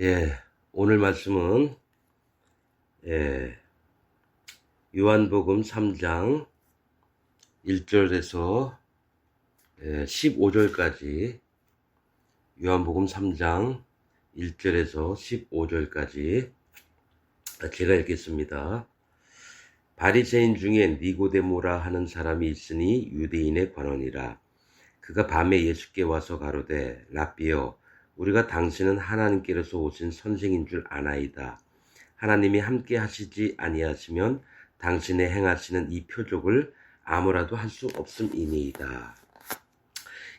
예, 오늘 말씀은 예, 요한복음 3장 1절에서 15절까지 요한복음 3장 1절에서 15절까지 제가 읽겠습니다. 바리새인 중에 니고데모라 하는 사람이 있으니 유대인의 관원이라. 그가 밤에 예수께 와서 가로되 랍비여 우리가 당신은 하나님께로서 오신 선생인 줄 아나이다. 하나님이 함께 하시지 아니하시면 당신의 행하시는 이 표적을 아무라도 할 수 없음이니이다.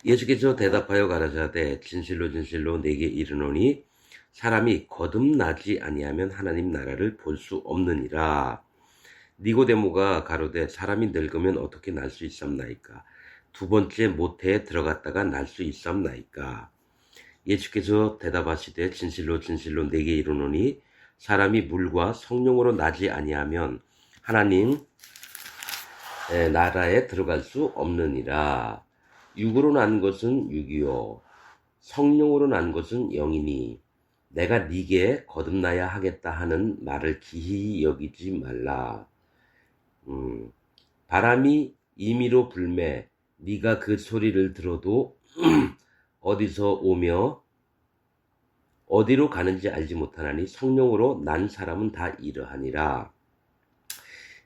예수께서 대답하여 가라사대 진실로 진실로 내게 이르노니 사람이 거듭나지 아니하면 하나님 나라를 볼 수 없느니라. 니고데모가 가로되 사람이 늙으면 어떻게 날 수 있삼나이까? 두 번째 모태에 들어갔다가 날 수 있삼나이까? 예수께서 대답하시되 진실로 진실로 내게 이르노니 사람이 물과 성령으로 나지 아니하면 하나님 나라에 들어갈 수 없느니라. 육으로 난 것은 육이요 성령으로 난 것은 영이니 내가 네게 거듭나야 하겠다 하는 말을 기히 여기지 말라. 바람이 임의로 불매 네가 그 소리를 들어도 어디서 오며 어디로 가는지 알지 못하나니 성령으로 난 사람은 다 이러하니라.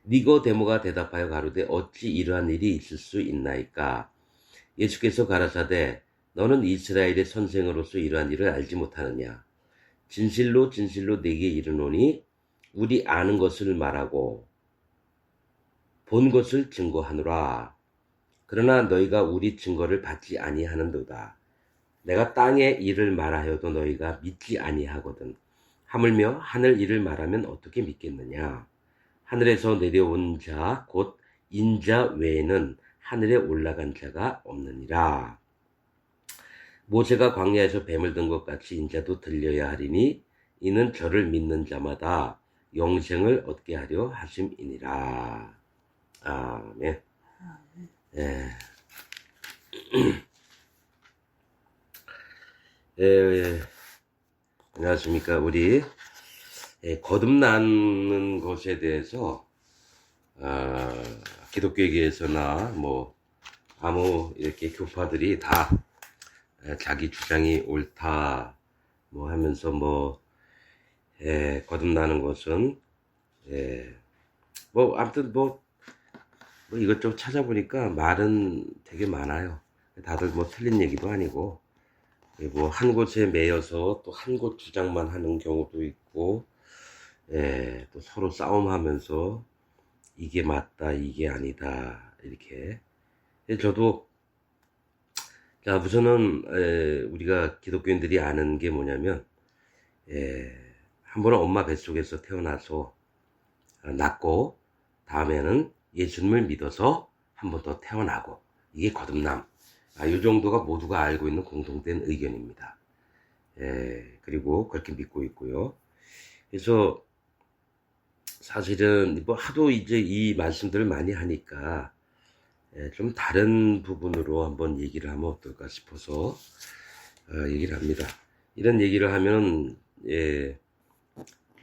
니고데모가 대답하여 가로되 어찌 이러한 일이 있을 수 있나이까? 예수께서 가라사대 너는 이스라엘의 선생으로서 이러한 일을 알지 못하느냐? 진실로 진실로 네게 이르노니 우리 아는 것을 말하고 본 것을 증거하노라. 그러나 너희가 우리 증거를 받지 아니하는도다. 내가 땅의 일을 말하여도 너희가 믿지 아니하거든. 하물며 하늘 일을 말하면 어떻게 믿겠느냐? 하늘에서 내려온 자 곧 인자 외에는 하늘에 올라간 자가 없느니라. 모세가 광야에서 뱀을 든 것 같이 인자도 들려야 하리니 이는 저를 믿는 자마다 영생을 얻게 하려 하심이니라. 아멘. 예. 안녕하십니까. 우리 거듭나는 것에 대해서 기독교계에서나 뭐 아무 이렇게 교파들이 다 자기 주장이 옳다 뭐 하면서 뭐 거듭나는 것은 뭐 아무튼 뭐 이것저것 찾아보니까 말은 되게 많아요. 다들 뭐 틀린 얘기도 아니고 그리고 한 곳에 매여서 또 한 곳 주장만 하는 경우도 있고 또 서로 싸움하면서 이게 맞다 이게 아니다 이렇게. 저도 자 우선은 우리가 기독교인들이 아는 게 뭐냐면 한 번은 엄마 뱃속에서 태어나서 낳고 다음에는 예수님을 믿어서 한 번 더 태어나고 이게 거듭남. 이 정도가 모두가 알고 있는 공통된 의견입니다. 그리고 그렇게 믿고 있고요. 그래서 사실은 뭐 하도 이제 이 말씀들을 많이 하니까 좀 다른 부분으로 한번 얘기를 하면 어떨까 싶어서 얘기를 합니다. 이런 얘기를 하면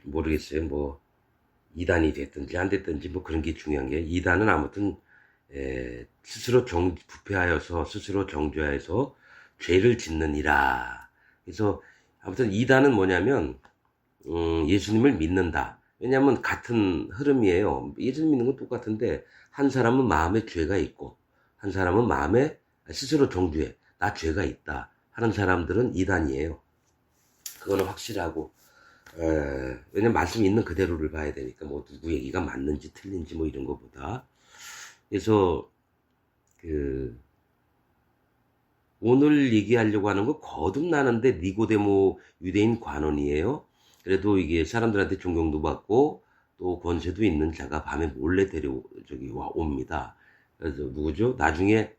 모르겠어요. 뭐 이단이 됐든지 안 됐든지 뭐 그런 게 중요한 게 이단은 아무튼 스스로 부패하여서 스스로 정죄하여서 죄를 짓느니라. 그래서 아무튼 이단은 뭐냐면 예수님을 믿는다. 왜냐하면 같은 흐름이에요. 예수님 믿는 건 똑같은데 한 사람은 마음에 죄가 있고 한 사람은 마음에 스스로 정죄해. 나 죄가 있다 하는 사람들은 이단이에요. 그거는 확실하고 왜냐면 말씀이 있는 그대로를 봐야 되니까 뭐 누구 얘기가 맞는지 틀린지 뭐 이런 거보다. 그래서 오늘 얘기하려고 하는 거 거듭나는데 니고데모 유대인 관원이에요. 그래도 이게 사람들한테 존경도 받고 또 권세도 있는 자가 밤에 몰래 옵니다. 그래서 누구죠? 나중에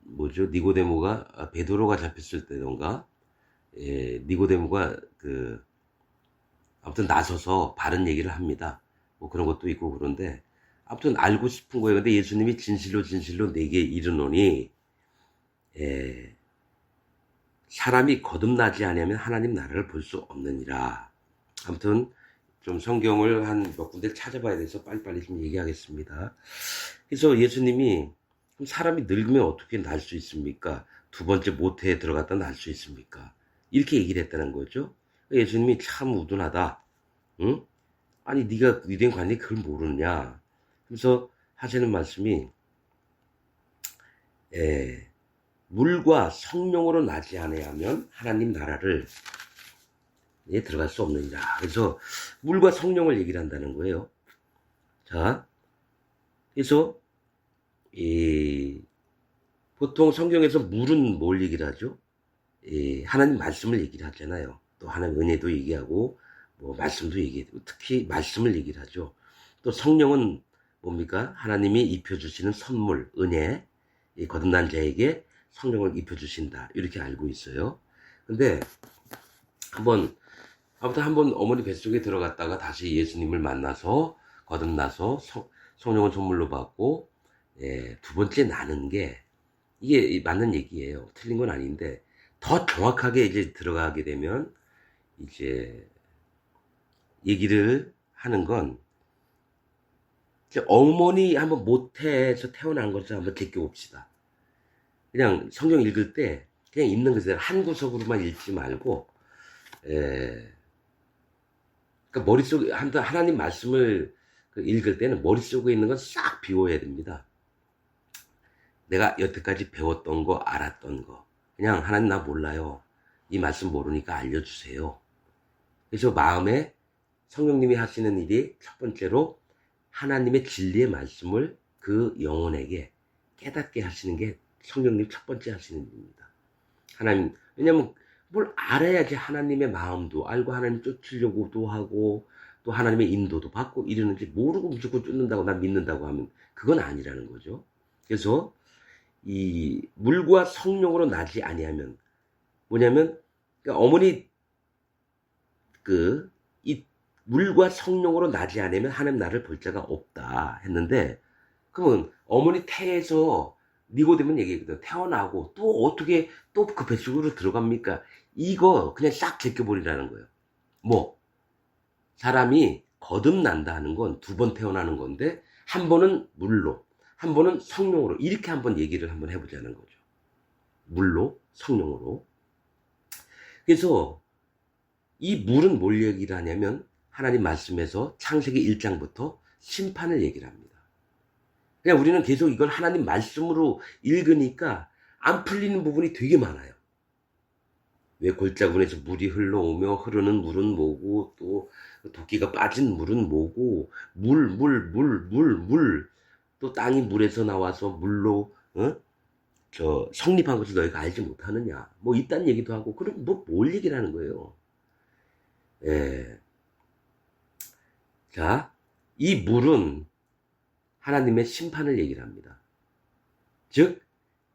니고데모가 베드로가 잡혔을 때던가 니고데모가 아무튼 나서서 바른 얘기를 합니다. 뭐 그런 것도 있고 그런데 아무튼 알고 싶은 거예요. 근데 예수님이 진실로 진실로 내게 이르노니 사람이 거듭나지 않으면 하나님 나라를 볼 수 없느니라. 아무튼 좀 성경을 한 몇 군데 찾아봐야 돼서 빨리빨리 좀 얘기하겠습니다. 그래서 예수님이 그럼 사람이 늙으면 어떻게 날 수 있습니까? 두 번째 모태에 들어갔다 날 수 있습니까? 이렇게 얘기를 했다는 거죠. 예수님이 참 우둔하다. 응? 아니 네가 유대인 관리 그걸 모르느냐? 그래서 하시는 말씀이 물과 성령으로 나지 아니하면 하나님 나라를 들어갈 수 없느니라. 그래서 물과 성령을 얘기를 한다는 거예요. 자, 그래서 보통 성경에서 물은 뭘 얘기를 하죠? 하나님 말씀을 얘기를 하잖아요. 또 하나님 은혜도 얘기하고 뭐 말씀도 얘기하고 특히 말씀을 얘기를 하죠. 또 성령은 뭡니까? 하나님이 입혀주시는 선물, 은혜, 거듭난 자에게 성령을 입혀주신다. 이렇게 알고 있어요. 근데 아무튼 한번 어머니 뱃속에 들어갔다가 다시 예수님을 만나서 거듭나서 성령을 선물로 받고 두 번째 나는 게 이게 맞는 얘기예요. 틀린 건 아닌데 더 정확하게 이제 들어가게 되면 이제 얘기를 하는 건 어머니 한번 모태에서 태어난 것을 한번 제껴봅시다. 그냥 성경 읽을 때 그냥 있는 것을 한 구석으로만 읽지 말고 그러니까 머릿속에 하나님 말씀을 읽을 때는 머릿속에 있는 건 싹 비워야 됩니다. 내가 여태까지 배웠던 거, 알았던 거. 그냥 하나님 나 몰라요. 이 말씀 모르니까 알려주세요. 그래서 마음에 성령님이 하시는 일이 첫 번째로 하나님의 진리의 말씀을 그 영혼에게 깨닫게 하시는 게 성령님 첫 번째 하시는 일입니다. 하나님, 왜냐면 뭘 알아야지 하나님의 마음도 알고 하나님 쫓으려고도 하고 또 하나님의 인도도 받고 이러는지 모르고 무조건 쫓는다고 난 믿는다고 하면 그건 아니라는 거죠. 그래서 이 물과 성령으로 나지 아니하면 뭐냐면 그러니까 어머니 이 물과 성령으로 나지 않으면 하나님 나를 볼 자가 없다 했는데 그러면 어머니 태에서 니고데모는 얘기했거든. 태어나고 또 어떻게 또 그 뱃속으로 들어갑니까? 이거 그냥 싹 제껴버리라는 거예요. 뭐 사람이 거듭난다 하는 건 두 번 태어나는 건데 한 번은 물로 한 번은 성령으로 이렇게 한번 얘기를 한번 해보자는 거죠. 물로 성령으로. 그래서 이 물은 뭘 얘기를 하냐면 하나님 말씀에서 창세기 1장부터 심판을 얘기를 합니다. 그냥 우리는 계속 이걸 하나님 말씀으로 읽으니까 안 풀리는 부분이 되게 많아요. 왜 골짜기에서 물이 흘러오며 흐르는 물은 뭐고 또 도끼가 빠진 물은 뭐고 물 또 땅이 물에서 나와서 물로 성립한 것을 너희가 알지 못하느냐 뭐 이딴 얘기도 하고 그럼 뭘 얘기를 하는 거예요. 자, 이 물은 하나님의 심판을 얘기를 합니다. 즉,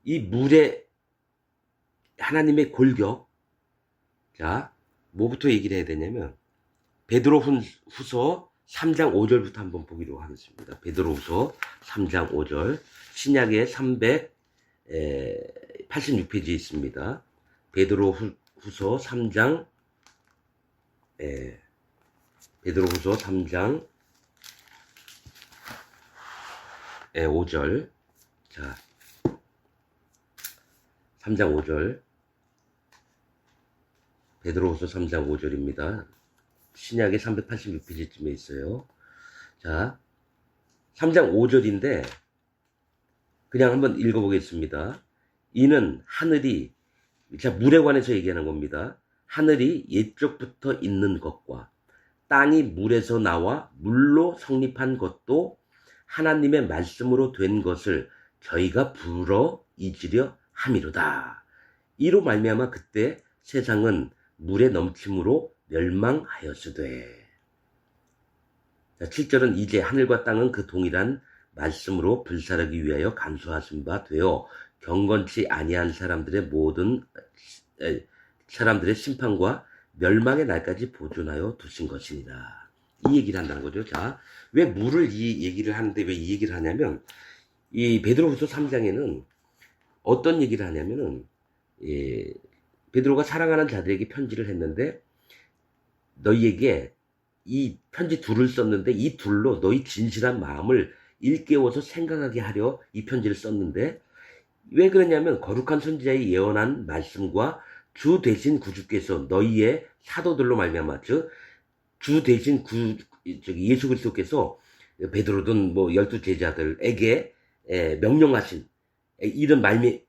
이 물의 하나님의 골격. 자, 뭐부터 얘기를 해야 되냐면 베드로 후서 3장 5절부터 한번 보기로 하겠습니다. 베드로 후서 3장 5절 신약의 386페이지에 있습니다. 베드로 후서 3장 베드로후서 3장 5절. 자, 3장 5절. 베드로후서 3장 5절입니다. 신약의 386페이지쯤에 있어요. 자, 3장 5절인데 그냥 한번 읽어보겠습니다. 이는 하늘이, 자, 물에 관해서 얘기하는 겁니다. 하늘이 옛적부터 있는 것과 땅이 물에서 나와 물로 성립한 것도 하나님의 말씀으로 된 것을 저희가 불어 잊으려 함이로다. 이로 말미암아 그때 세상은 물의 넘침으로 멸망하였으되. 7절은 이제 하늘과 땅은 그 동일한 말씀으로 불사르기 위하여 간수하신 바 되어 경건치 아니한 사람들의 심판과 멸망의 날까지 보존하여 두신 것이니라. 이 얘기를 한다는 거죠. 자, 왜 물을 이 얘기를 하는데 왜 이 얘기를 하냐면 이 베드로후서 3장에는 어떤 얘기를 하냐면은 베드로가 사랑하는 자들에게 편지를 했는데 너희에게 이 편지 둘을 썼는데 이 둘로 너희 진실한 마음을 일깨워서 생각하게 하려 이 편지를 썼는데 왜 그러냐면 거룩한 선지자의 예언한 말씀과 주 대신 구주께서 너희의 사도들로 말미암아 주 대신 예수 그리스도께서 베드로든 뭐 12제자들에게 명령하신 이런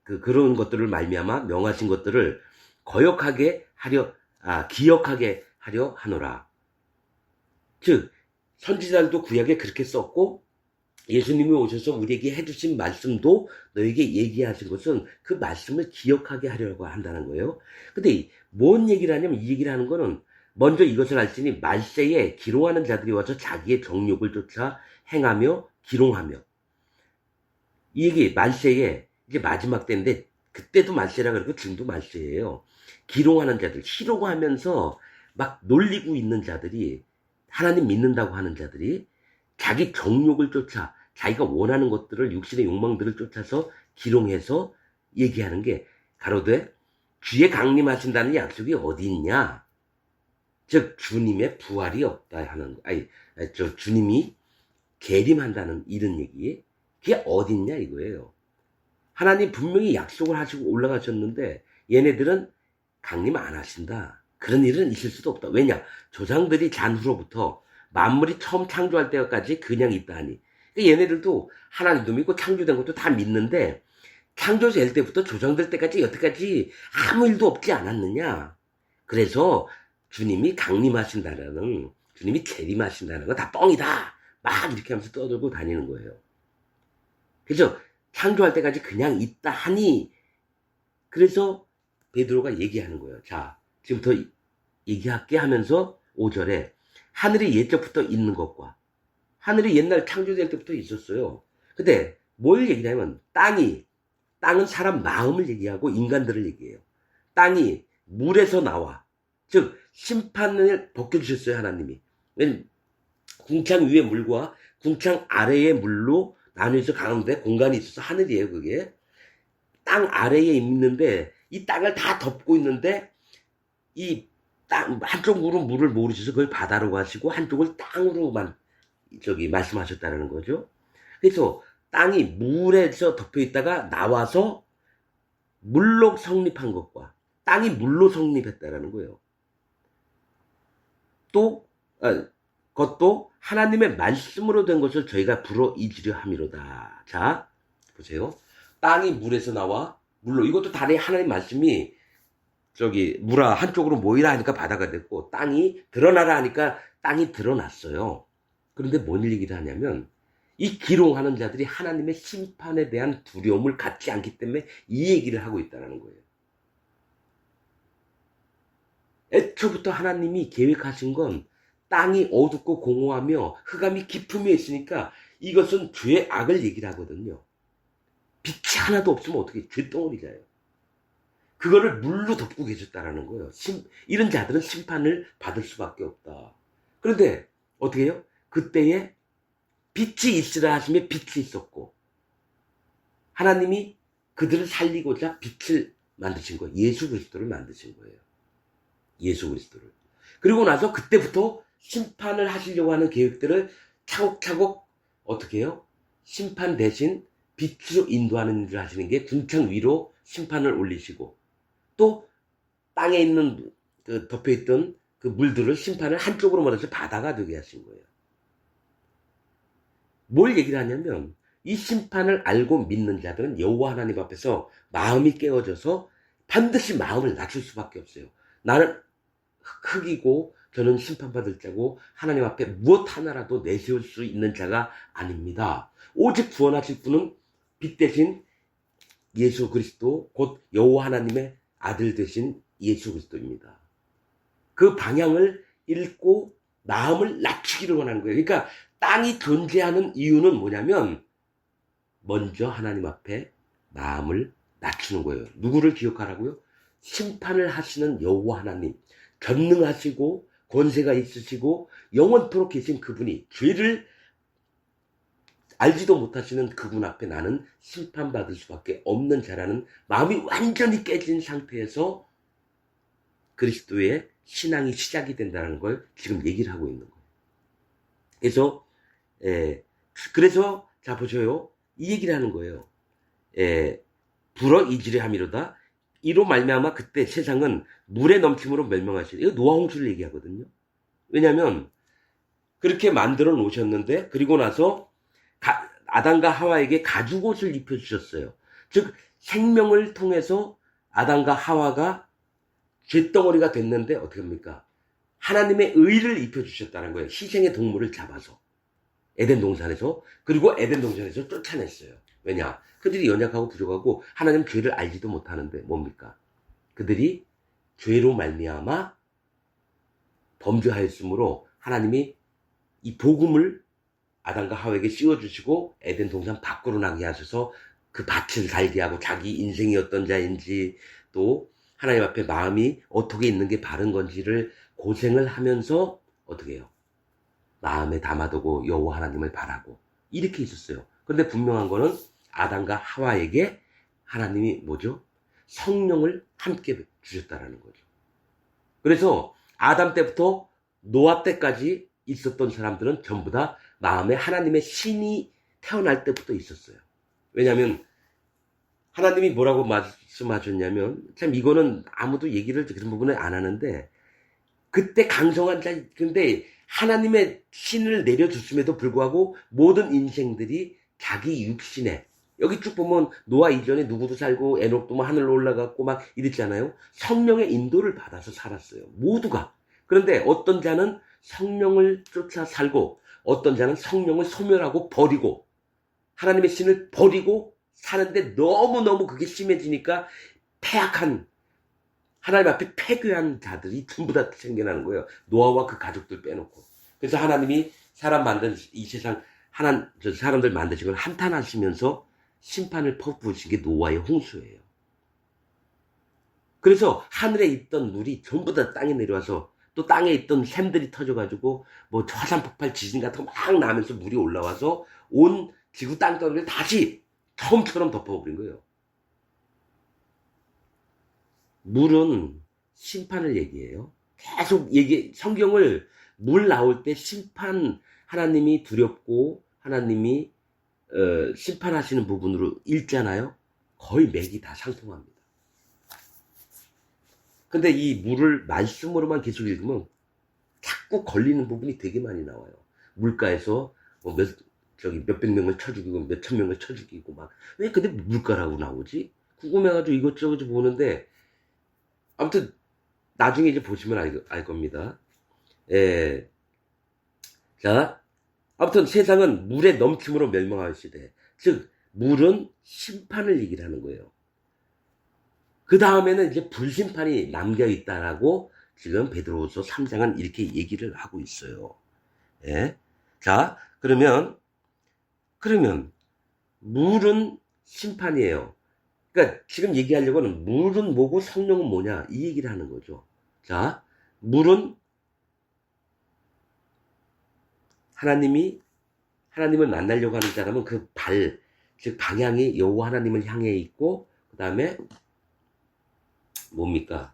그런 것들을 말미암아 명하신 것들을 기억하게 하려 하노라. 즉 선지자들도 구약에 그렇게 썼고 예수님이 오셔서 우리에게 해주신 말씀도 너에게 얘기하신 것은 그 말씀을 기억하게 하려고 한다는 거예요. 근데 뭔 얘기를 하냐면 이 얘기를 하는 거는 먼저 이것을 알지니 말세에 기롱하는 자들이 와서 자기의 정욕을 쫓아 행하며 기롱하며 이 얘기 말세에 이제 마지막 때인데 그때도 말세라 그러고 지금도 말세예요. 기롱하는 자들, 희롱하면서 막 놀리고 있는 자들이 하나님 믿는다고 하는 자들이 자기 정욕을 쫓아 자기가 원하는 것들을 육신의 욕망들을 쫓아서 기롱해서 얘기하는 게 가로되 주의 강림하신다는 약속이 어디 있냐? 즉 주님의 부활이 없다 하는 주님이 계림한다는 이런 얘기 그게 어디 있냐 이거예요. 하나님 분명히 약속을 하시고 올라가셨는데 얘네들은 강림 안 하신다. 그런 일은 있을 수도 없다. 왜냐? 조상들이 잔후로부터 만물이 처음 창조할 때까지 그냥 있다 하니. 그러니까 얘네들도 하나님도 믿고 창조된 것도 다 믿는데 창조될 때부터 조상들 때까지 여태까지 아무 일도 없지 않았느냐. 그래서 주님이 주님이 재림하신다는 거 다 뻥이다. 막 이렇게 하면서 떠들고 다니는 거예요. 그래서 창조할 때까지 그냥 있다 하니 그래서 베드로가 얘기하는 거예요. 자, 지금부터 얘기할게 하면서 5절에 하늘이 예적부터 있는 것과 하늘이 옛날 창조될 때부터 있었어요. 근데 뭘 얘기하냐면 땅은 사람 마음을 얘기하고 인간들을 얘기해요. 땅이 물에서 나와. 즉 심판을 벗겨주셨어요. 하나님이. 궁창 위의 물과 궁창 아래의 물로 나뉘어서 가운데 공간이 있어서 하늘이에요. 그게. 땅 아래에 있는데 이 땅을 다 덮고 있는데 이 땅 한쪽으로 물을 모르셔서 그걸 바다로 가시고 한쪽을 땅으로만 말씀하셨다는 거죠. 그래서 땅이 물에서 덮여 있다가 나와서 물로 성립한 것과 땅이 물로 성립했다라는 거예요. 또 그것도 하나님의 말씀으로 된 것을 저희가 불어 잊으려 함이로다. 자, 보세요. 땅이 물에서 나와 물로 이것도 다른 하나님 말씀이 물아 한쪽으로 모이라 하니까 바다가 됐고 땅이 드러나라 하니까 땅이 드러났어요. 그런데 뭔 얘기를 하냐면 이 기롱하는 자들이 하나님의 심판에 대한 두려움을 갖지 않기 때문에 이 얘기를 하고 있다는 거예요. 애초부터 하나님이 계획하신 건 땅이 어둡고 공허하며 흑암이 깊음에 있으니까 이것은 죄의 악을 얘기를 하거든요. 빛이 하나도 없으면 어떻게 죄덩어리잖아요. 그거를 물로 덮고 계셨다라는 거예요. 이런 자들은 심판을 받을 수밖에 없다. 그런데 어떻게 해요? 그때에 빛이 있으라 하시며 빛이 있었고 하나님이 그들을 살리고자 빛을 만드신 거예요. 예수 그리스도를 만드신 거예요. 예수 그리스도를. 그리고 나서 그때부터 심판을 하시려고 하는 계획들을 차곡차곡 어떻게 해요? 심판 대신 빛으로 인도하는 일을 하시는 게 궁창 위로 심판을 올리시고 또 땅에 있는 덮여있던 그 물들을 심판을 한쪽으로 몰아서 바다가 되게 하신 거예요. 뭘 얘기를 하냐면 이 심판을 알고 믿는 자들은 여호와 하나님 앞에서 마음이 깨어져서 반드시 마음을 낮출 수밖에 없어요. 나는 흙이고 저는 심판받을 자고 하나님 앞에 무엇 하나라도 내세울 수 있는 자가 아닙니다. 오직 구원하실 분은 빛 대신 예수 그리스도 곧 여호와 하나님의 아들 되신 예수 그리스도입니다. 그 방향을 읽고 마음을 낮추기를 원하는 거예요. 그러니까 땅이 존재하는 이유는 뭐냐면 먼저 하나님 앞에 마음을 낮추는 거예요. 누구를 기억하라고요? 심판을 하시는 여호와 하나님, 전능하시고 권세가 있으시고 영원토록 계신 그분이 죄를 알지도 못하시는 그분 앞에 나는 심판받을 수밖에 없는 자라는 마음이 완전히 깨진 상태에서 그리스도의 신앙이 시작이 된다는 걸 지금 얘기를 하고 있는 거예요. 그래서 자 보셔요. 이 얘기를 하는 거예요. 불어 이지리 함이로다. 이로 말미암아 그때 세상은 물에 넘침으로 멸망하시리. 이거 노아 홍수를 얘기하거든요. 왜냐하면 그렇게 만들어 놓으셨는데 그리고 나서 아담과 하와에게 가죽옷을 입혀주셨어요. 즉 생명을 통해서 아담과 하와가 쇳덩어리가 됐는데 어떻게 합니까? 하나님의 의를 입혀주셨다는 거예요. 희생의 동물을 잡아서 에덴 동산에서. 그리고 에덴 동산에서 쫓아냈어요. 왜냐? 그들이 연약하고 부족하고 하나님 죄를 알지도 못하는데 뭡니까? 그들이 죄로 말미암아 범죄하였으므로 하나님이 이 복음을 아담과 하와에게 씌워주시고 에덴 동산 밖으로 나게 하셔서 그 밭을 살게 하고 자기 인생이 어떤 자인지 또 하나님 앞에 마음이 어떻게 있는 게 바른 건지를 고생을 하면서 어떻게 해요? 마음에 담아두고 여호와 하나님을 바라고 이렇게 있었어요. 그런데 분명한 거는 아담과 하와에게 하나님이 뭐죠? 성령을 함께 주셨다라는 거죠. 그래서 아담 때부터 노아 때까지 있었던 사람들은 전부 다 마음에 하나님의 신이 태어날 때부터 있었어요. 왜냐하면 하나님이 뭐라고 말씀하셨냐면 참 이거는 아무도 얘기를 그런 부분에 안 하는데 그때 강성한 자 근데 하나님의 신을 내려줬음에도 불구하고 모든 인생들이 자기 육신에 여기 쭉 보면 노아 이전에 누구도 살고 에녹도 뭐 하늘로 올라갔고 막 이랬잖아요. 성령의 인도를 받아서 살았어요. 모두가. 그런데 어떤 자는 성령을 쫓아 살고 어떤 자는 성령을 소멸하고 버리고 하나님의 신을 버리고 사는데 너무너무 그게 심해지니까 패악한 하나님 앞에 폐교한 자들이 전부 다 생겨나는 거예요. 노아와 그 가족들 빼놓고. 그래서 하나님이 사람 만든 이 세상 사람들 만드신 걸 한탄하시면서 심판을 퍼부으신 게 노아의 홍수예요. 그래서 하늘에 있던 물이 전부 다 땅에 내려와서 또 땅에 있던 샘들이 터져가지고 뭐 화산 폭발 지진 같은 거 막 나면서 물이 올라와서 온 지구 땅덩이를 다시 처음처럼 덮어버린 거예요. 물은 심판을 얘기해요. 계속 성경을 물 나올 때 심판, 하나님이 두렵고 하나님이 심판하시는 부분으로 읽잖아요. 거의 맥이 다 상통합니다. 근데 이 물을 말씀으로만 계속 읽으면 자꾸 걸리는 부분이 되게 많이 나와요. 물가에서 뭐 몇백 명을 쳐 죽이고 몇천 명을 쳐 죽이고 막 왜 근데 물가라고 나오지? 궁금해가지고 이것저것 보는데 아무튼 나중에 이제 보시면 알 겁니다. 자, 아무튼 세상은 물에 넘침으로 멸망할 시대. 즉 물은 심판을 얘기를 하는 거예요. 그 다음에는 이제 불심판이 남겨있다라고 지금 베드로후서 3장은 이렇게 얘기를 하고 있어요. 예. 자, 그러면 물은 심판이에요. 그러니까 지금 얘기하려고 하는 물은 뭐고 성령은 뭐냐 이 얘기를 하는 거죠. 자, 물은 하나님을 만나려고 하는 사람은 그 즉 방향이 여호와 하나님을 향해 있고 그 다음에 뭡니까?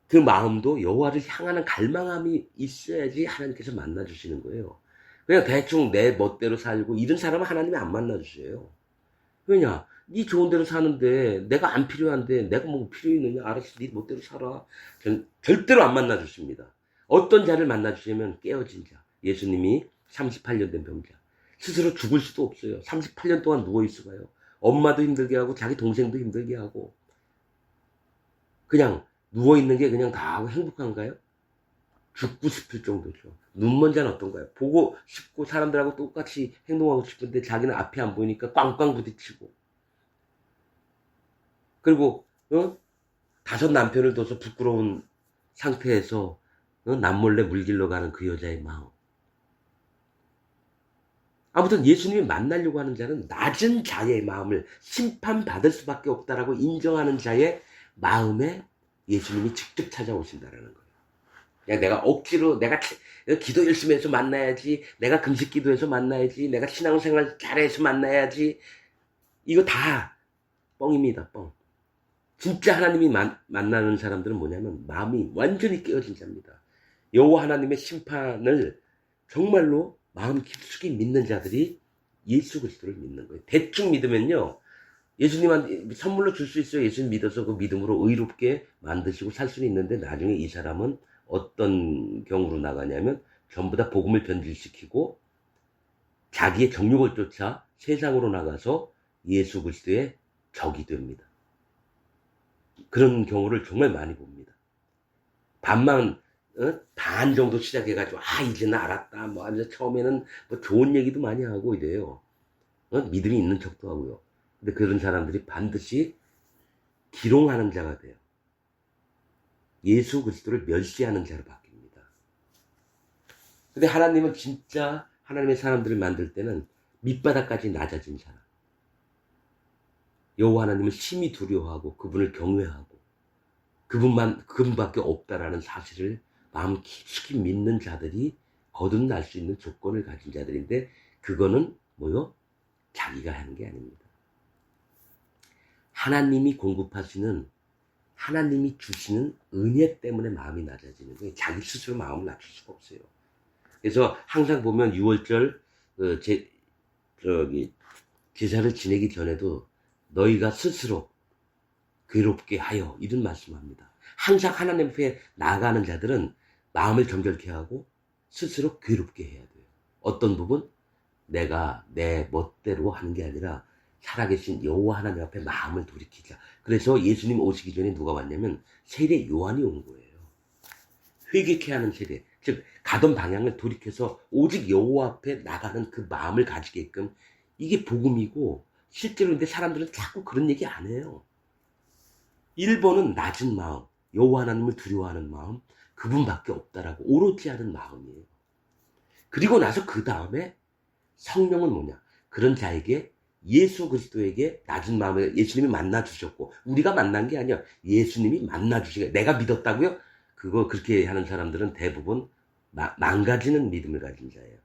그 마음도 여호와를 향하는 갈망함이 있어야지 하나님께서 만나주시는 거예요. 그냥 대충 내 멋대로 살고 이런 사람은 하나님이 안 만나주셔요. 왜냐? 네 좋은 대로 사는데 내가 안 필요한데 내가 뭐 필요 있느냐? 알았어, 네 멋대로 살아. 절대로 안 만나주십니다. 어떤 자를 만나주시냐면 깨어진 자. 예수님이 38년 된 병자. 스스로 죽을 수도 없어요. 38년 동안 누워있어봐요. 엄마도 힘들게 하고 자기 동생도 힘들게 하고 그냥 누워있는 게 그냥 다 하고 행복한가요? 죽고 싶을 정도죠. 눈먼 자는 어떤가요? 보고 싶고 사람들하고 똑같이 행동하고 싶은데 자기는 앞이 안 보이니까 꽝꽝 부딪히고 그리고 5 남편을 둬서 부끄러운 상태에서 남몰래 물길러 가는 그 여자의 마음. 아무튼 예수님이 만나려고 하는 자는 낮은 자의 마음을 심판받을 수밖에 없다라고 인정하는 자의 마음에 예수님이 직접 찾아오신다라는 거예요. 그냥 내가 억지로 내가 기도 열심히 해서 만나야지, 내가 금식 기도해서 만나야지, 내가 신앙생활 잘해서 만나야지, 이거 다 뻥입니다. 뻥. 진짜 하나님이 만나는 사람들은 뭐냐면 마음이 완전히 깨어진 자입니다. 여호와 하나님의 심판을 정말로 마음 깊숙이 믿는 자들이 예수 그리스도를 믿는 거예요. 대충 믿으면요, 예수님한테 선물로 줄 수 있어요. 예수님 믿어서 그 믿음으로 의롭게 만드시고 살 수는 있는데, 나중에 이 사람은 어떤 경우로 나가냐면 전부 다 복음을 변질시키고 자기의 정욕을 쫓아 세상으로 나가서 예수 그리스도의 적이 됩니다. 그런 경우를 정말 많이 봅니다. 반 정도 시작해가지고 이제는 알았다, 뭐 처음에는 뭐 좋은 얘기도 많이 하고 이래요. 믿음이 있는 척도 하고요. 근데 그런 사람들이 반드시 기롱하는 자가 돼요. 예수 그리스도를 멸시하는 자로 바뀝니다. 근데 하나님은 진짜 하나님의 사람들을 만들 때는 밑바닥까지 낮아진 사람, 여호와 하나님을 심히 두려워하고 그분을 경외하고 그분밖에 없다라는 사실을 마음 깊숙이 믿는 자들이 거듭날 수 있는 조건을 가진 자들인데, 그거는 뭐요? 자기가 하는 게 아닙니다. 하나님이 공급하시는, 하나님이 주시는 은혜 때문에 마음이 낮아지는 거예요. 자기 스스로 마음을 낮출 수가 없어요. 그래서 항상 보면 6월절 제사를 지내기 전에도 너희가 스스로 괴롭게 하여, 이런 말씀합니다. 항상 하나님 앞에 나아가는 자들은 마음을 정결케 하고 스스로 괴롭게 해야 돼요. 어떤 부분? 내가 내 멋대로 하는 게 아니라 살아계신 여호와 하나님 앞에 마음을 돌이키자. 그래서 예수님 오시기 전에 누가 왔냐면 세례 요한이 온 거예요. 회개케 하는 세례. 즉 가던 방향을 돌이켜서 오직 여호와 앞에 나가는 그 마음을 가지게끔, 이게 복음이고, 실제로 근데 사람들은 자꾸 그런 얘기 안 해요. 1번은 낮은 마음, 여호와 하나님을 두려워하는 마음, 그분밖에 없다라고 오롯지 않은 마음이에요. 그리고 나서 그 다음에 성령은 뭐냐? 그런 자에게, 예수 그리스도에게 낮은 마음을 예수님이 만나주셨고, 우리가 만난 게 아니야. 예수님이 만나주시고, 내가 믿었다고요? 그렇게 하는 사람들은 대부분 망가지는 믿음을 가진 자예요.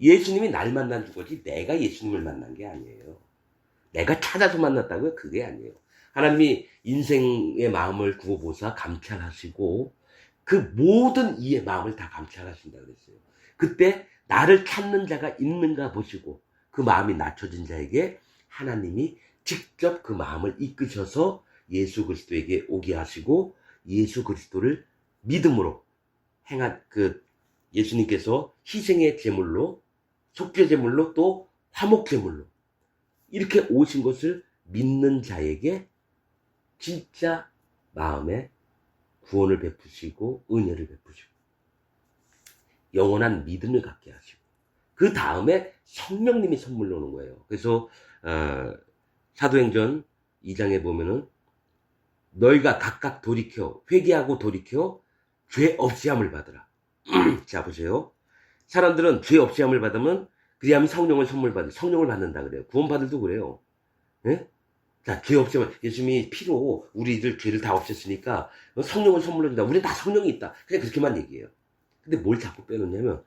예수님이 날 만난 거지 내가 예수님을 만난 게 아니에요. 내가 찾아서 만났다고요? 그게 아니에요. 하나님이 인생의 마음을 구호보사 감찰하시고 그 모든 이의 마음을 다 감찰하신다 그랬어요. 그때 나를 찾는 자가 있는가 보시고 그 마음이 낮춰진 자에게 하나님이 직접 그 마음을 이끄셔서 예수 그리스도에게 오게 하시고, 예수 그리스도를 믿음으로 행한 예수님께서 희생의 제물로, 속죄 제물로, 또 화목 제물로 이렇게 오신 것을 믿는 자에게 진짜 마음에 구원을 베푸시고 은혜를 베푸시고 영원한 믿음을 갖게 하시고, 그 다음에 성령님이 선물로 오는 거예요. 그래서 사도행전 2장에 보면은 너희가 각각 돌이켜 회개하고 돌이켜 죄 없이함을 받으라. 자 보세요. 사람들은 죄 없이함을 받으면 그리하면 성령을 성령을 받는다 그래요. 구원받을도 그래요. 예? 자, 죄 없이함을, 예수님이 피로 우리들 죄를 다 없앴으니까 성령을 선물로 준다. 우리는 다 성령이 있다. 그냥 그렇게만 얘기해요. 근데 뭘 자꾸 빼놓냐면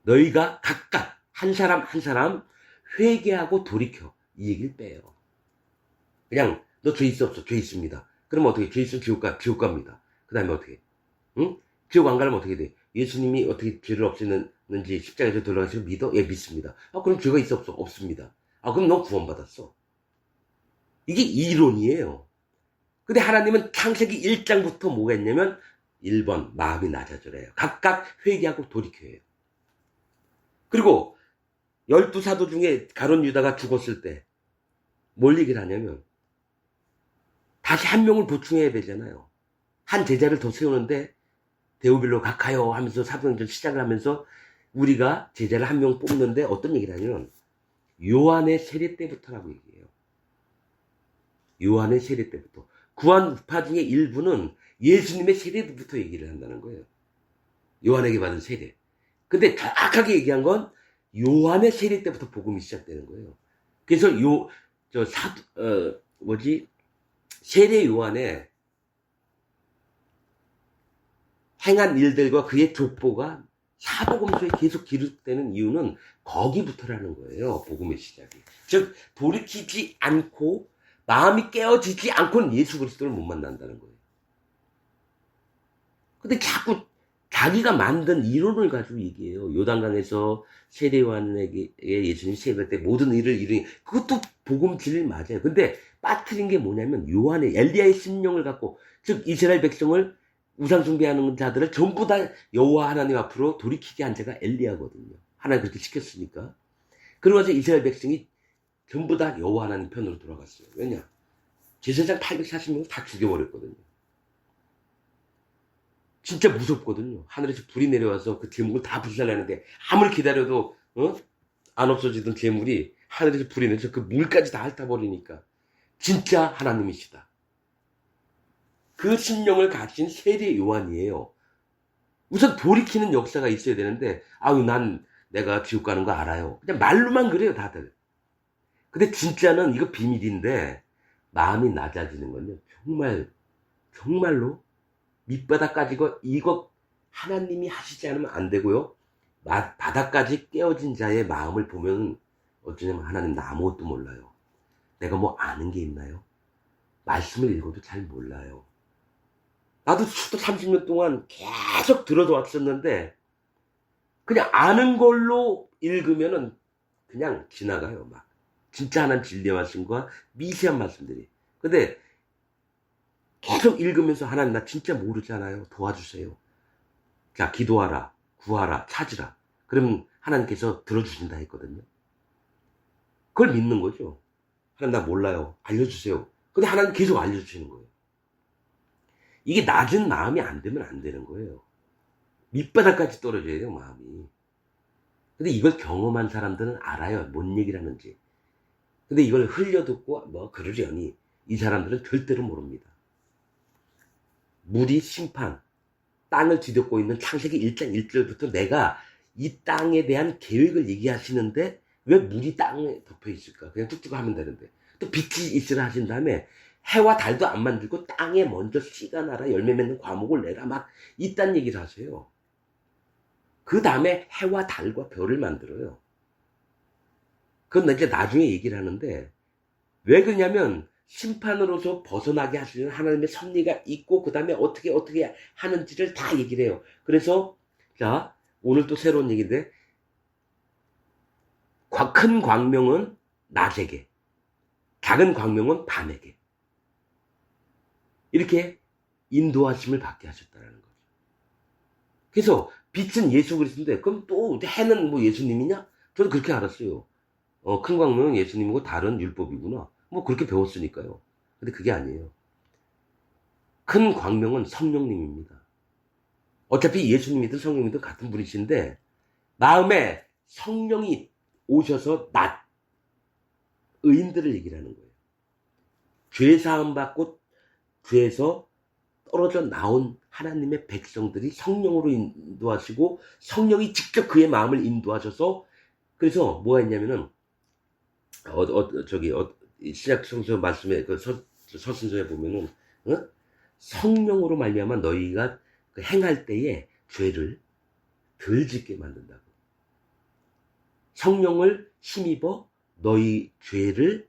너희가 각각 한 사람 한 사람 회개하고 돌이켜, 이 얘기를 빼요. 그냥 너 죄 있어 없어? 죄 있습니다. 그러면 어떻게? 죄 있으면 지옥 갑니다. 그 다음에 어떻게? 응? 지옥 안 가려면 어떻게 돼? 예수님이 어떻게 죄를 없애는지 십자가에서 돌아가시고 믿어? 예, 믿습니다. 그럼 죄가 있어 없어? 없습니다. 그럼 너 구원받았어. 이게 이론이에요. 근데 하나님은 창세기 1장부터 뭐가 있냐면 1번 마음이 낮아져래요. 각각 회개하고 돌이켜요. 그리고 12사도 중에 가룟 유다가 죽었을 때 뭘 얘기를 하냐면 다시 한 명을 보충해야 되잖아요. 한 제자를 더 세우는데 데오빌로 각하여 하면서 사도행전 시작을 하면서 우리가 제자를 한 명 뽑는데 어떤 얘기를 하냐면 요한의 세례 때부터라고 얘기해요. 요한의 세례 때부터. 구원파 중에 일부는 예수님의 세례부터 얘기를 한다는 거예요. 요한에게 받은 세례. 근데 정확하게 얘기한 건 요한의 세례 때부터 복음이 시작되는 거예요. 그래서 세례 요한의 행한 일들과 그의 족보가 사복음서에 계속 기록되는 이유는 거기부터라는 거예요. 복음의 시작이. 즉 돌이키지 않고 마음이 깨어지지 않고는 예수 그리스도를 못 만난다는 거예요. 근데 자꾸 자기가 만든 이론을 가지고 얘기해요. 요단강에서 세례요한에게 예수님이 세례할 때 모든 일을 이루니, 그것도 복음 진리 맞아요. 근데 빠뜨린 게 뭐냐면 요한의 엘리야의 심령을 갖고, 즉 이스라엘 백성을 우상 숭배하는 자들을 전부 다 여호와 하나님 앞으로 돌이키게 한 자가 엘리야거든요. 하나님 그렇게 시켰으니까. 그러면서 이스라엘 백성이 전부 다 여호와 하나님 편으로 돌아갔어요. 왜냐? 제사장 840명을 다 죽여버렸거든요. 진짜 무섭거든요. 하늘에서 불이 내려와서 그 제목을 다 불살라는데, 아무리 기다려도 안 없어지던 재물이 하늘에서 불이 내려서 그 물까지 다 핥아버리니까 진짜 하나님이시다. 그 심령을 가진 세례 요한이에요. 우선 돌이키는 역사가 있어야 되는데, 아유 난 내가 지옥 가는 거 알아요. 그냥 말로만 그래요 다들. 근데 진짜는 이거 비밀인데, 마음이 낮아지는 건요, 정말로 밑바닥까지 이거 하나님이 하시지 않으면 안 되고요. 바닥까지 깨어진 자의 마음을 보면 어쩌냐면 하나님 나 아무것도 몰라요. 내가 뭐 아는 게 있나요? 말씀을 읽어도 잘 몰라요. 나도 수도 30년 동안 계속 들어서 왔었는데 그냥 아는 걸로 읽으면은 그냥 지나가요. 막 진짜 하나님 진리의 말씀과 미세한 말씀들이. 근데 계속 읽으면서 하나님 나 진짜 모르잖아요. 도와주세요. 자, 기도하라, 구하라, 찾으라. 그러면 하나님께서 들어주신다 했거든요. 그걸 믿는 거죠. 하나님 나 몰라요. 알려주세요. 근데 하나님 계속 알려주시는 거예요. 이게 낮은 마음이 안 되면 안 되는 거예요. 밑바닥까지 떨어져야 돼요, 마음이. 근데 이걸 경험한 사람들은 알아요. 뭔 얘기를 하는지. 근데 이걸 흘려듣고 뭐 그러려니 이 사람들은 절대로 모릅니다. 물이 심판, 땅을 뒤덮고 있는 창세기 1장 1절부터 내가 이 땅에 대한 계획을 얘기하시는데 왜 물이 땅에 덮여 있을까? 그냥 뚝뚝 하면 되는데. 또 빛이 있으라 하신 다음에 해와 달도 안 만들고 땅에 먼저 씨가 나라 열매 맺는 과목을 내라 막 이딴 얘기를 하세요. 그 다음에 해와 달과 별을 만들어요. 그건 이제 나중에 얘기를 하는데, 왜 그러냐면 심판으로서 벗어나게 하시는 하나님의 섭리가 있고 그 다음에 어떻게 하는지를 다 얘기를 해요. 그래서 자, 오늘 또 새로운 얘기인데, 큰 광명은 낮에게, 작은 광명은 밤에게, 이렇게 인도하심을 받게 하셨다는 거죠. 그래서 빛은 예수 그리스도인데, 그럼 또 해는 뭐 예수님이냐? 저는 그렇게 알았어요. 큰 광명은 예수님이고 달은 율법이구나. 뭐 그렇게 배웠으니까요. 근데 그게 아니에요. 큰 광명은 성령님입니다. 어차피 예수님이든 성령님이든 같은 분이신데, 마음에 성령이 오셔서 의인들을 얘기를 하는 거예요. 죄 사함 받고 죄에서 떨어져 나온 하나님의 백성들이 성령으로 인도하시고 성령이 직접 그의 마음을 인도하셔서, 그래서 뭐가 있냐면은 시작 성서 말씀에 그 서신서에 보면은 성령으로 말미암아 너희가 그 행할 때에 죄를 덜 짓게 만든다고. 성령을 힘입어 너희 죄를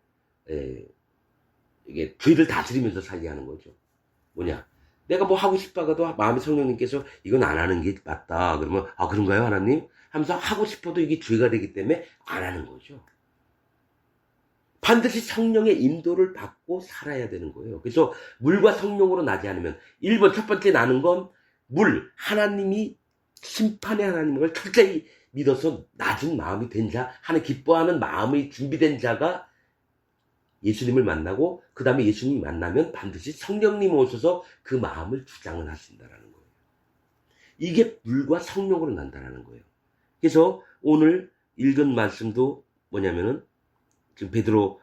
이게 죄를 다스리면서 살게 하는 거죠. 뭐냐? 내가 뭐 하고 싶다가도 마음의 성령님께서 이건 안 하는 게 맞다. 그러면 아 그런가요 하나님? 하면서 하고 싶어도 이게 죄가 되기 때문에 안 하는 거죠. 반드시 성령의 인도를 받고 살아야 되는 거예요. 그래서 물과 성령으로 나지 않으면 1번 첫 번째 나는 건 물, 하나님이 심판의 하나님을 철저히 믿어서 낮은 마음이 된 자, 하나님 기뻐하는 마음이 준비된 자가 예수님을 만나고 그 다음에 예수님이 만나면 반드시 성령님 오셔서 그 마음을 주장을 하신다는 거예요. 이게 물과 성령으로 난다는 거예요. 그래서 오늘 읽은 말씀도 뭐냐면은 지금 베드로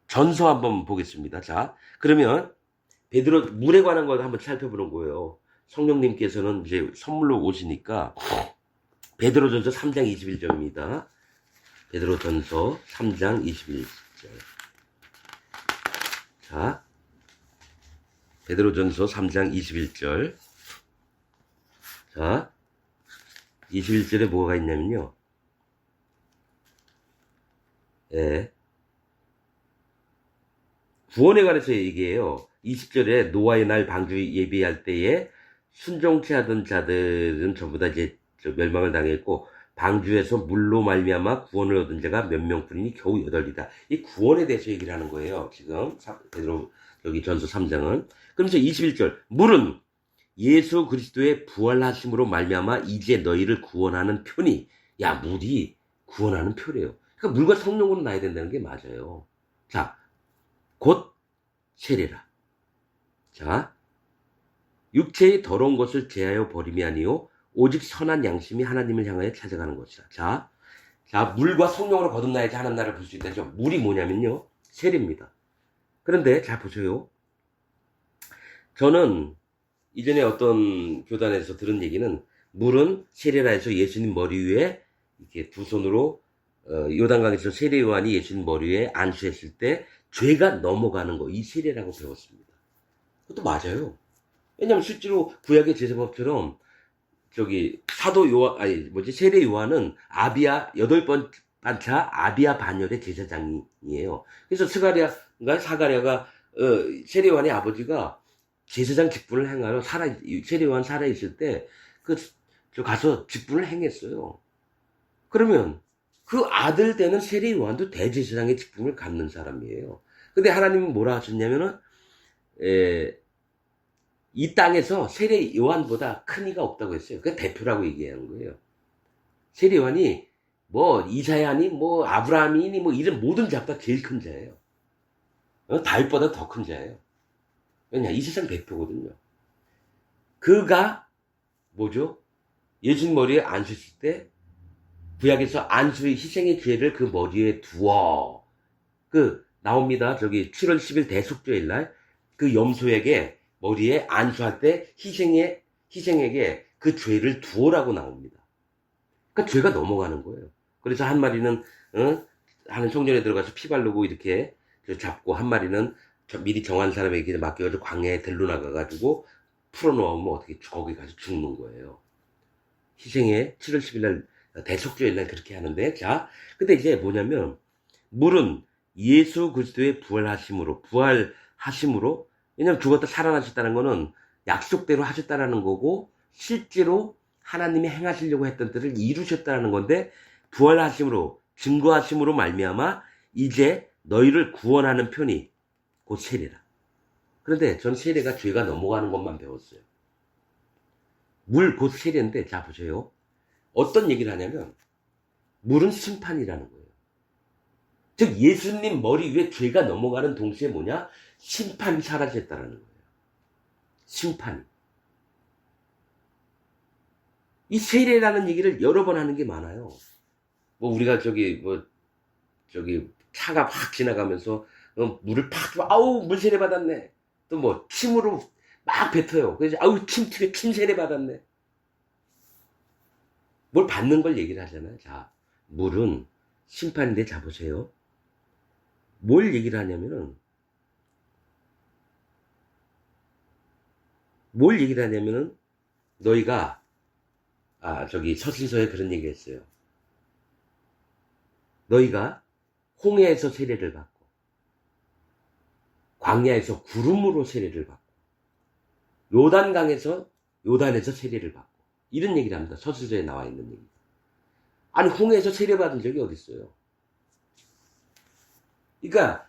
전서 한번 보겠습니다. 자, 그러면 베드로 물에 관한 걸 한번 살펴보는 거예요. 성령님께서는 이제 선물로 오시니까 베드로전서 3장 21절입니다. 베드로전서 3장 21절. 자, 베드로전서 3장 21절. 자, 21절에 뭐가 있냐면요. 구원에 관해서 얘기해요. 20절에 노아의 날 방주 예비할 때에 순종치 하던 자들은 전부 다 이제 멸망을 당했고 방주에서 물로 말미암아 구원을 얻은 자가 몇 명뿐이니 겨우 8이다. 이 구원에 대해서 얘기를 하는 거예요. 지금 베드로 여기 전서 3장은. 그러면서 21절 물은 예수 그리스도의 부활하심으로 말미암아 이제 너희를 구원하는 표니. 야, 물이 구원하는 표래요. 그러니까 물과 성령으로 나야 된다는 게 맞아요. 자, 곧 세례라. 자, 육체의 더러운 것을 제하여 버림이 아니요 오직 선한 양심이 하나님을 향하여 찾아가는 것이다. 자, 물과 성령으로 거듭나야지 하나님 나라를 볼 수 있다죠. 물이 뭐냐면요, 세례입니다. 그런데 잘 보세요. 저는 이전에 어떤 교단에서 들은 얘기는 물은 세례라 해서 예수님 머리 위에 이렇게 두 손으로 요단강에서 세례 요한이 예수님 머리 위에 안수했을 때 죄가 넘어가는 거, 이 세례라고 배웠습니다. 그것도 맞아요. 왜냐면 실제로 구약의 제사법처럼 사도 요한, 세례 요한은 아비아, 8번차 아비아 반열의 제사장이에요. 그래서 사가랴가, 세례 요한의 아버지가 제사장 직분을 행하러 세례 요한 살아있을 때, 가서 직분을 행했어요. 그러면 그 아들 되는 세례 요한도 대제사장의 직분을 갖는 사람이에요. 근데 하나님은 뭐라 하셨냐면은, 이 땅에서 세례 요한보다 큰 이가 없다고 했어요. 그 대표라고 얘기하는 거예요. 세례 요한이 이사야니 아브라함이니 이런 모든 자보다 제일 큰 자예요. 다윗보다 더 큰 자예요. 왜냐, 이 세상 대표거든요. 그가 뭐죠? 예수님 머리에 안수했을 때 구약에서 안수의 희생의 죄를 그 머리에 두어 나옵니다. 7월 10일 대속죄일 날 그 염소에게 머리에 안수할 때 희생에게 그 죄를 두어라고 나옵니다. 그러니까 죄가 넘어가는 거예요. 그래서 한 마리는 하는 성전에 들어가서 피 바르고 이렇게 잡고, 한 마리는 미리 정한 사람에게 맡겨가지고 광야에 들러 나가가지고 풀어놓으면 어떻게 거기 가서 죽는 거예요. 희생의 7월 10일 날 대속죄일 날 그렇게 하는데, 자, 근데 이제 뭐냐면 물은 예수 그리스도의 부활하심으로, 왜냐면 죽었다 살아나셨다는 거는 약속대로 하셨다라는 거고, 실제로 하나님이 행하시려고 했던 뜻을 이루셨다는 건데, 부활하심으로, 증거하심으로 말미암아 이제 너희를 구원하는 편이 곧 세례라. 그런데 전 세례가 죄가 넘어가는 것만 배웠어요. 물 곧 세례인데, 자 보세요. 어떤 얘기를 하냐면 물은 심판이라는 거예요. 즉 예수님 머리 위에 죄가 넘어가는 동시에 뭐냐? 심판이 사라졌다는 거예요. 심판이. 이 세례라는 얘기를 여러 번 하는 게 많아요. 우리가 차가 확 지나가면서 물을 팍 주고, 아우 물 세례 받았네. 또 침으로 막 뱉어요. 그래서 아우 침 세례 받았네. 뭘 받는 걸 얘기를 하잖아요. 자, 물은 심판인데, 자 보세요. 뭘 얘기를 하냐면은 너희가 서신서에 그런 얘기 했어요. 너희가 홍해에서 세례를 받고 광야에서 구름으로 세례를 받고 요단에서 세례를 받고, 이런 얘기를 합니다. 서신서에 나와 있는 얘기. 아니, 홍해에서 세례 받은 적이 어디 있어요? 그러니까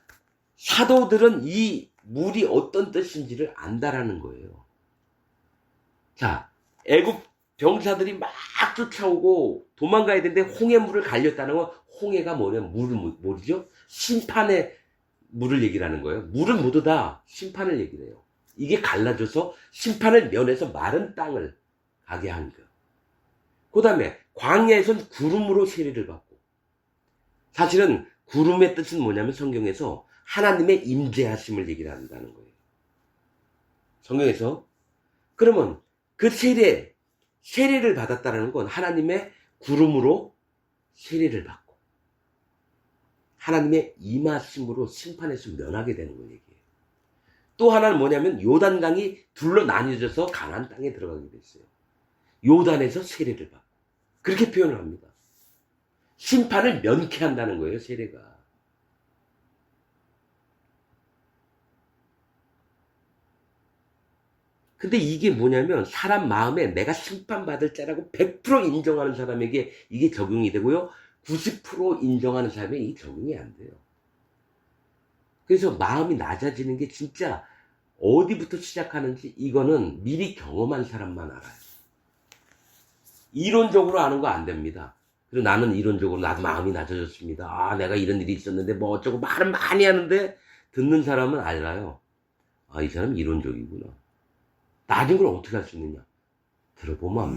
사도들은 이 물이 어떤 뜻인지를 안다라는 거예요. 자, 애굽 병사들이 막 쫓아오고 도망가야 되는데 홍해물을 갈렸다는 건, 홍해가 뭐죠? 심판의 물을 얘기를 하는 거예요. 물은 모두 다 심판을 얘기를 해요. 이게 갈라져서 심판을 면해서 마른 땅을 가게 한 거예요. 그 다음에 광야에선 구름으로 세례를 받고, 사실은 구름의 뜻은 뭐냐면 성경에서 하나님의 임재하심을 얘기를 한다는 거예요. 성경에서. 그러면 그 세례를 받았다는 건 하나님의 구름으로 세례를 받고 하나님의 임하심으로 심판에서 면하게 되는 걸 얘기해요. 또 하나는 뭐냐면 요단강이 둘로 나뉘어져서 가나안 땅에 들어가게 됐어요. 요단에서 세례를 받고, 그렇게 표현을 합니다. 심판을 면케 한다는 거예요, 세례가. 근데 이게 뭐냐면 사람 마음에 내가 심판받을 자라고 100% 인정하는 사람에게 이게 적용이 되고요. 90% 인정하는 사람에게 이게 적용이 안 돼요. 그래서 마음이 낮아지는 게 진짜 어디부터 시작하는지 이거는 미리 경험한 사람만 알아요. 이론적으로 아는 거 안 됩니다. 그리고 나는 이론적으로 나도 마음이 낮아졌습니다. 아, 내가 이런 일이 있었는데 뭐 어쩌고 말은 많이 하는데 듣는 사람은 알아요. 아, 이 사람 이론적이구나. 낮은 걸 어떻게 할 수 있느냐? 들어보면 압니다.